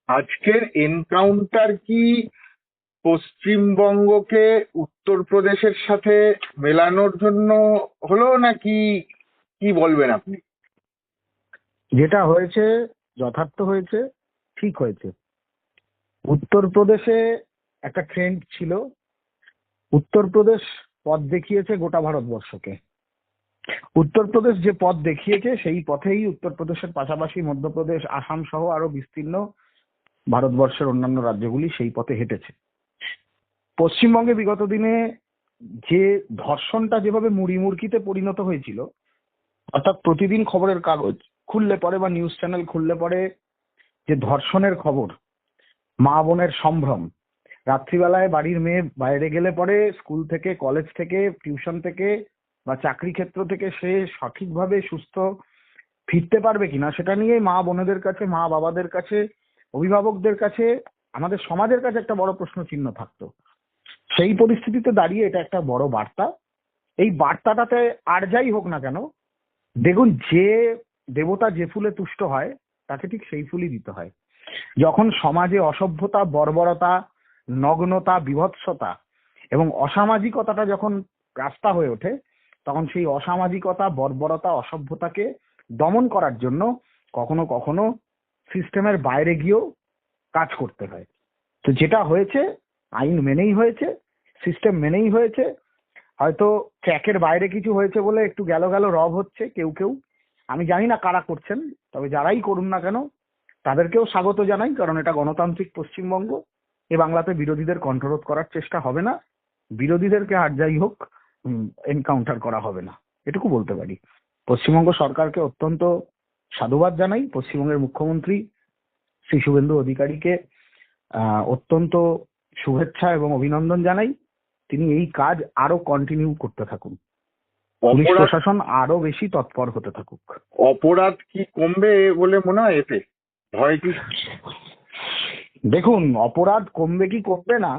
আজকের এনকাউন্টার কি পশ্চিমবঙ্গকে উত্তরপ্রদেশের সাথে মেলানোর জন্য হলো নাকি? কি বলবেন আপনি? যেটা হয়েছে যথার্থ হয়েছে, ঠিক হয়েছে। উত্তরপ্রদেশে একটা ট্রেন্ড ছিল। উত্তরপ্রদেশ পথ দেখিয়েছে গোটা ভারতবর্ষকে। উত্তরপ্রদেশ যে পথ দেখিয়েছে সেই পথেই উত্তরপ্রদেশের পাশাপাশি মধ্যপ্রদেশ, আসাম সহ আরো বিস্তীর্ণ ভারতবর্ষের অন্যান্য রাজ্যগুলি সেই পথে হেঁটেছে। পশ্চিমবঙ্গে বিগত দিনে যে ধর্ষণটা যেভাবে মুড়িমুড়কিতে পরিণত হয়েছিল, অর্থাৎ প্রতিদিন খবরের কাগজ খুললে পরে বা নিউজ চ্যানেল খুললে পরে যে ধর্ষণের খবর, মা বোনের সম্ভ্রম, রাত্রিবেলায় বাড়ির মেয়ে বাইরে গেলে পরে স্কুল থেকে, কলেজ থেকে, টিউশন থেকে বা চাকরি ক্ষেত্র থেকে সে সঠিকভাবে সুস্থ ফিরতে পারবে কিনা সেটা নিয়ে মা বোনেদের কাছে, মা বাবাদের কাছে, অভিভাবকদের কাছে, আমাদের সমাজের কাছে একটা বড় প্রশ্ন চিহ্ন থাকতো। সেই পরিস্থিতিতে দাঁড়িয়ে এটা একটা বড় বার্তা। এই বার্তাটাতে আর যাই হোক না কেন, দেখুন, যে দেবতা যে ফুলে তুষ্ট হয় তাকে ঠিক সেই ফুলই দিতে হয়। যখন সমাজে অসভ্যতা, বর্বরতা, নগ্নতা, বীভৎসতা এবং অসামাজিকতাটা যখন রাস্তা হয়ে ওঠে, তখন সেই অসামাজিকতা, বর্বরতা, অসভ্যতাকে দমন করার জন্য কখনো কখনো সিস্টেমের বাইরে গিয়েও কাজ করতে হয়। তো যেটা হয়েছে আইন মেনেই হয়েছে, সিস্টেম মেনেই হয়েছে। হয়তো ট্র্যাকের বাইরে কিছু হয়েছে বলে একটু গেল গেল রব হচ্ছে কেউ কেউ, আমি জানি না কারা করছেন, তবে যারাই করুন না কেন তাদেরকেও স্বাগত জানাই, কারণ এটা গণতান্ত্রিক পশ্চিমবঙ্গ। এ বাংলাতে বিরোধীদের কণ্ঠরোধ করার চেষ্টা হবে না, বিরোধীদেরকে আর যাই হোক এনকাউন্টার করা হবে না, এটুকু বলতে পারি। পশ্চিমবঙ্গ সরকারকে অত্যন্ত সাধুবাদ জানাই, পশ্চিমবঙ্গের মুখ্যমন্ত্রী শ্রী শুভেন্দু অধিকারীকে অত্যন্ত শুভেচ্ছা এবং অভিনন্দন জানাই। তিনি এই কাজ আরো কন্টিনিউ করতে থাকুন, পুলিশ অপরাধ প্রশাসন আরো বেশি তৎপর হতে থাকুক। অপরাধ কি কমবে বলে মনে হয় এতে? ভয় কি? দেখুন, অপরাধ কমবে কি কমবে না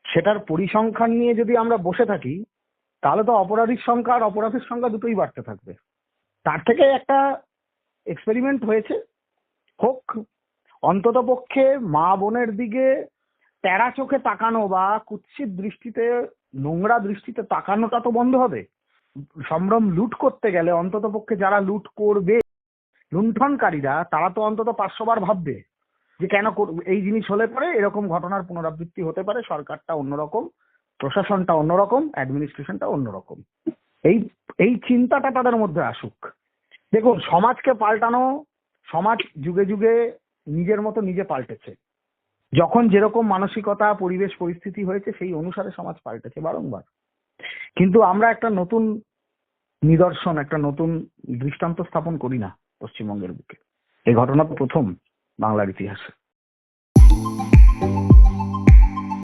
সেটার পরিসংখ্যান নিয়ে যদি আমরা বসে থাকি, তাহলে তো অপরাধীর সংখ্যা আর অপরাধের সংখ্যা দুটোই বাড়তে থাকবে। তার থেকে একটা এক্সপেরিমেন্ট হয়েছে, হোক। অন্তত পক্ষে মা বোনের দিকে টেরা চোখে তাকানো বা কুৎসিত দৃষ্টিতে, নোংরা দৃষ্টিতে তাকানোটা তো বন্ধ হবে। সম্ভ্রম লুট করতে গেলে অন্তত পক্ষে যারা লুট করবে, লুণ্ঠনকারীরা, তারা তো অন্তত 500 বার ভাববে যে কেন এই জিনিস হলে পরে এরকম ঘটনার পুনরাবৃত্তি হতে পারে। সরকারটা অন্যরকম, প্রশাসনটা অন্যরকম, অ্যাডমিনিস্ট্রেশনটা অন্যরকম, এই এই চিন্তাটা তাদের মধ্যে আসুক। দেখুন, সমাজকে পাল্টানো, সমাজ যুগে যুগে নিজের মতো নিজে পাল্টেছে। যখন যেরকম মানসিকতা, পরিবেশ, পরিস্থিতি হয়েছে সেই অনুসারে সমাজ পাল্টেছে বারংবার। কিন্তু আমরা একটা নতুন নিদর্শন, একটা নতুন দৃষ্টান্ত স্থাপন করি না পশ্চিমবঙ্গের বুকে। এই ঘটনা তো প্রথম বাংলার ইতিহাসে।